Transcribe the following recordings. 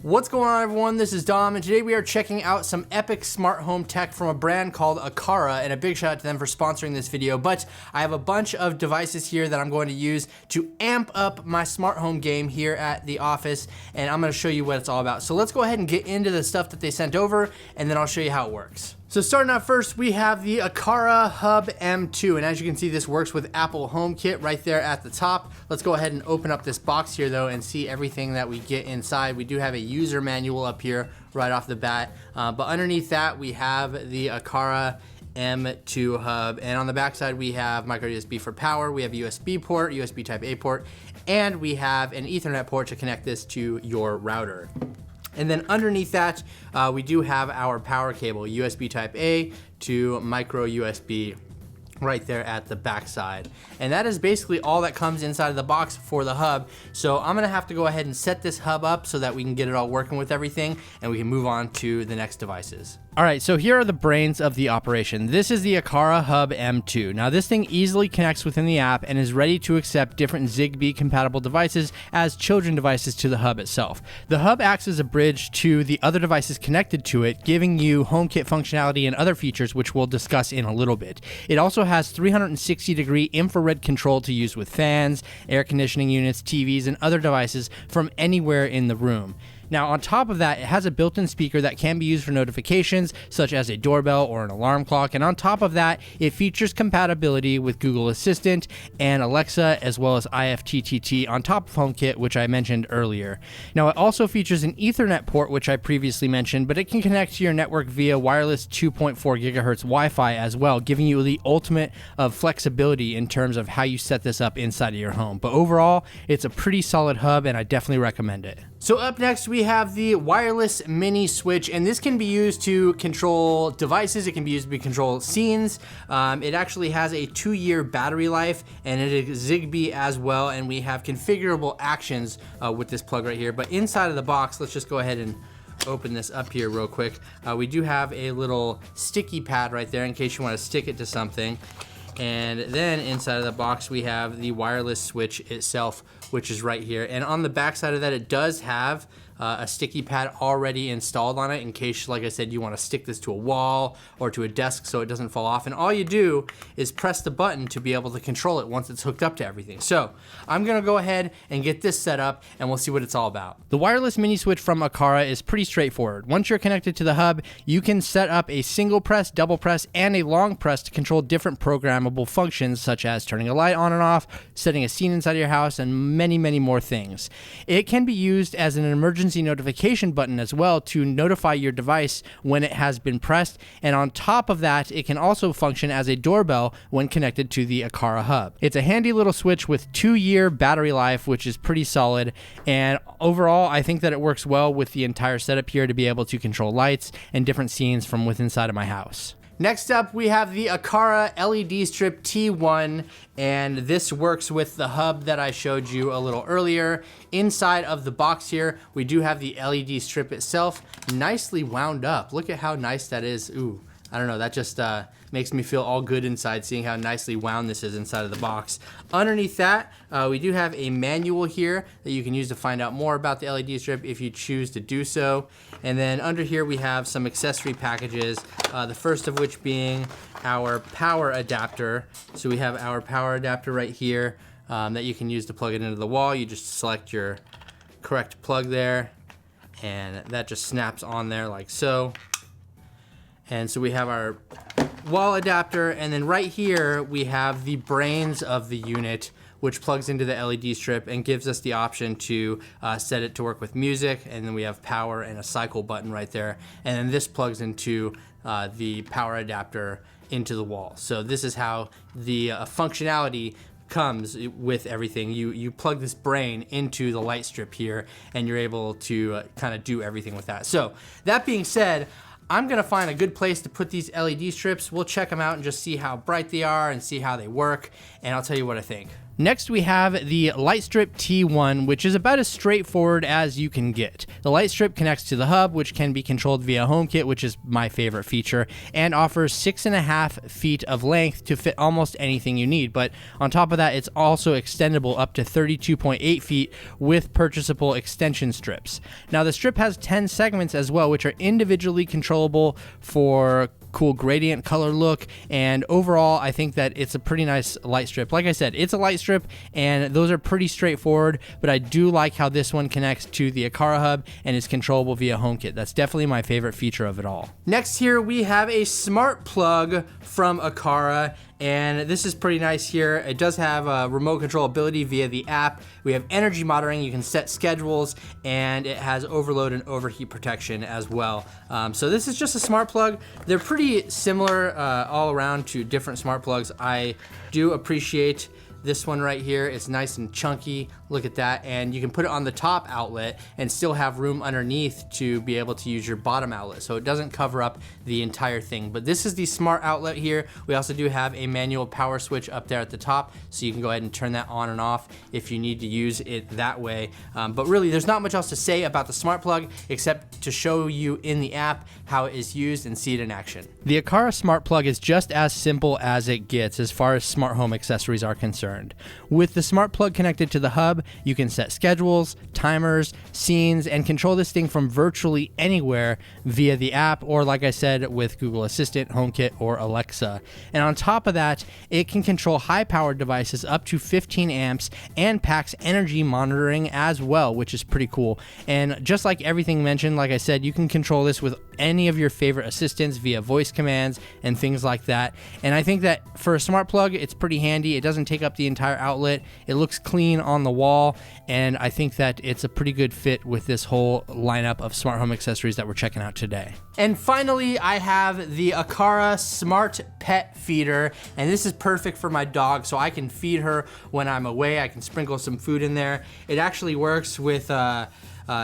What's going on, everyone? This is Dom, and today we are checking out some epic smart home tech from a brand called Aqara, and a big shout out to them for sponsoring this video. But I have a bunch of devices here that I'm going to use to amp up my smart home game here at the office, and I'm going to show you what it's all about. So let's go ahead and get into the stuff that they sent over, and then I'll show you how it works. So starting out first, we have the Arlo Hub M2, and as you can see, this works with Apple HomeKit right there at the top. Let's go ahead and open up this box here though and see everything that we get inside. We do have a user manual up here right off the bat, but underneath that we have the Arlo M2 hub, and on the back side we have micro USB for power, we have a USB port, USB type A port, and we have an Ethernet port to connect this to your router. And then underneath that, we do have our power cable, USB type A to micro USB right there at the back side. And that is basically all that comes inside of the box for the hub. So I'm gonna have to go ahead and set this hub up so that we can get it all working with everything and we can move on to the next devices. All right, so here are the brains of the operation. This is the Arlo Hub M2. Now this thing easily connects within the app and is ready to accept different Zigbee compatible devices as children devices to the hub itself. The hub acts as a bridge to the other devices connected to it, giving you HomeKit functionality and other features which we'll discuss in a little bit. It also has 360-degree infrared control to use with fans, air conditioning units, TVs, and other devices from anywhere in the room. Now, on top of that, it has a built-in speaker that can be used for notifications, such as a doorbell or an alarm clock. And on top of that, it features compatibility with Google Assistant and Alexa, as well as IFTTT on top of HomeKit, which I mentioned earlier. Now, it also features an Ethernet port, which I previously mentioned, but it can connect to your network via wireless 2.4 gigahertz Wi-Fi as well, giving you the ultimate of flexibility in terms of how you set this up inside of your home. But overall, it's a pretty solid hub, and I definitely recommend it. So up next, we have the wireless mini switch, and this can be used to control devices. It can be used to control scenes. It actually has a 2-year battery life, and it is Zigbee as well, and we have configurable actions with this plug right here. But inside of the box, let's just go ahead and open this up here real quick. We do have a little sticky pad right there in case you want to stick it to something. And then inside of the box, we have the wireless switch itself, which is right here. And on the back side of that, it does have a sticky pad already installed on it in case, like I said, you want to stick this to a wall or to a desk so it doesn't fall off. And all you do is press the button to be able to control it once it's hooked up to everything. So I'm gonna go ahead and get this set up and we'll see what it's all about. The wireless mini switch from Aqara is pretty straightforward. Once you're connected to the hub, you can set up a single press, double press, and a long press to control different programmable functions such as turning a light on and off, setting a scene inside of your house, and many, many more things. It can be used as an emergency notification button as well to notify your device when it has been pressed, and on top of that, it can also function as a doorbell when connected to the Aqara hub. It's a handy little switch with 2-year battery life, which is pretty solid, and overall I think that it works well with the entire setup here to be able to control lights and different scenes from within inside of my house. Next up, we have the Aqara LED Strip T1, and this works with the hub that I showed you a little earlier. Inside of the box here, we do have the LED strip itself, nicely wound up. Look at how nice that is. Ooh, I don't know, that just makes me feel all good inside seeing how nicely wound this is inside of the box. Underneath that, we do have a manual here that you can use to find out more about the LED strip if you choose to do so. And then under here we have some accessory packages, the first of which being our power adapter. So we have our power adapter right here that you can use to plug it into the wall. You just select your correct plug there, and that just snaps on there like so. And so we have our wall adapter, and then right here we have the brains of the unit, which plugs into the LED strip and gives us the option to set it to work with music. And then we have power and a cycle button right there. And then this plugs into the power adapter into the wall. So this is how the functionality comes with everything. You plug this brain into the light strip here, and you're able to kind of do everything with that. So that being said, I'm gonna find a good place to put these LED strips. We'll check them out and just see how bright they are and see how they work, and I'll tell you what I think. Next, we have the Light Strip T1, which is about as straightforward as you can get. The Light Strip connects to the hub, which can be controlled via HomeKit, which is my favorite feature, and offers 6.5 feet of length to fit almost anything you need. But on top of that, it's also extendable up to 32.8 feet with purchasable extension strips. Now, the strip has 10 segments as well, which are individually controllable for cool gradient color look, and overall I think that it's a pretty nice light strip. Like I said, it's a light strip and those are pretty straightforward, but I do like how this one connects to the Aqara hub and is controllable via HomeKit. That's definitely my favorite feature of it all. Next here we have a smart plug from Aqara, and this is pretty nice here. It does have remote control ability via the app. We have energy monitoring, you can set schedules, and it has overload and overheat protection as well. So this is just a smart plug. They're pretty similar all around to different smart plugs. I do appreciate this one right here. It's nice and chunky. Look at that. And you can put it on the top outlet and still have room underneath to be able to use your bottom outlet. So it doesn't cover up the entire thing. But this is the smart outlet here. We also do have a manual power switch up there at the top. So you can go ahead and turn that on and off if you need to use it that way. But really, there's not much else to say about the smart plug except to show you in the app how it is used and see it in action. The Aqara smart plug is just as simple as it gets as far as smart home accessories are concerned. With the smart plug connected to the hub, you can set schedules, timers, scenes, and control this thing from virtually anywhere via the app, or like I said, with Google Assistant, HomeKit, or Alexa. And on top of that, it can control high-powered devices up to 15 amps and packs energy monitoring as well, which is pretty cool. And just like everything mentioned, like I said, you can control this with any of your favorite assistants via voice commands and things like that. And I think that for a smart plug, it's pretty handy. It doesn't take up the entire outlet. It looks clean on the wall, and I think that it's a pretty good fit with this whole lineup of smart home accessories that we're checking out today. And finally, I have the Aqara Smart Pet Feeder, and this is perfect for my dog, so I can feed her when I'm away. I can sprinkle some food in there. It actually works with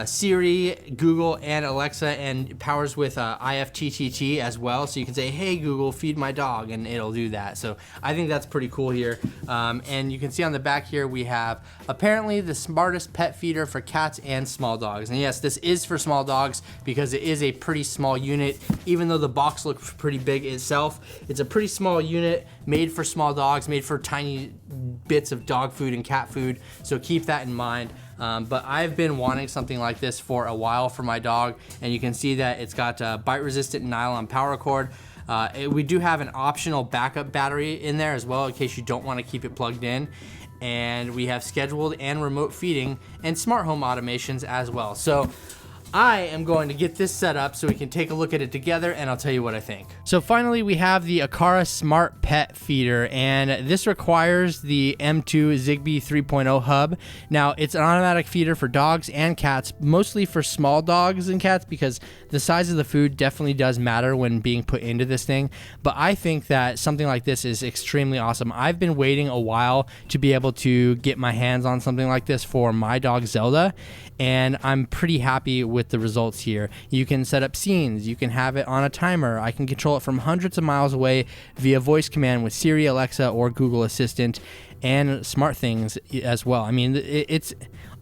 Siri, Google, and Alexa, and powers with IFTTT as well. So you can say, hey Google, feed my dog, and it'll do that. So I think that's pretty cool here. And you can see on the back here, we have apparently the smartest pet feeder for cats and small dogs. And yes, this is for small dogs because it is a pretty small unit. Even though the box looks pretty big itself, it's a pretty small unit made for small dogs, made for tiny bits of dog food and cat food. So keep that in mind. But I've been wanting something like this for a while for my dog, and you can see that it's got a bite-resistant nylon power cord. We do have an optional backup battery in there as well in case you don't want to keep it plugged in. And we have scheduled and remote feeding and smart home automations as well. So I am going to get this set up so we can take a look at it together, and I'll tell you what I think. So finally, we have the Aqara Smart Pet Feeder, and this requires the M2 Zigbee 3.0 hub. Now, it's an automatic feeder for dogs and cats, mostly for small dogs and cats because the size of the food definitely does matter when being put into this thing. But I think that something like this is extremely awesome. I've been waiting a while to be able to get my hands on something like this for my dog Zelda, and I'm pretty happy with the results here. You can set up scenes, you can have it on a timer, I can control it from hundreds of miles away via voice command with Siri, Alexa, or Google Assistant, and smart things as well. I mean, it's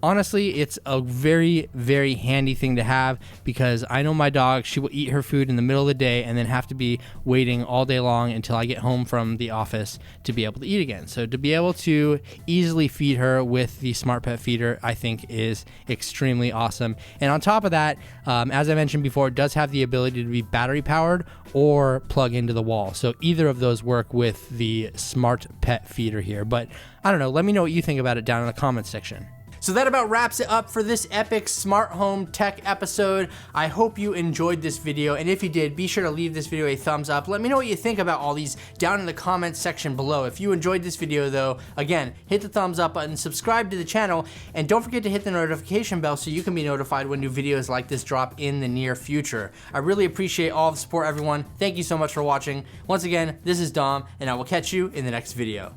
honestly, it's a very, very handy thing to have because I know my dog, she will eat her food in the middle of the day and then have to be waiting all day long until I get home from the office to be able to eat again. So to be able to easily feed her with the Smart Pet Feeder, I think is extremely awesome. And on top of that, as I mentioned before, it does have the ability to be battery powered or plug into the wall. So either of those work with the Smart Pet Feeder here. But I don't know, let me know what you think about it down in the comments section. So that about wraps it up for this epic smart home tech episode. I hope you enjoyed this video, and if you did, be sure to leave this video a thumbs up. Let me know what you think about all these down in the comments section below. If you enjoyed this video though, again, hit the thumbs up button, subscribe to the channel, and don't forget to hit the notification bell so you can be notified when new videos like this drop in the near future. I really appreciate all the support, everyone. Thank you so much for watching. Once again, this is Dom, and I will catch you in the next video.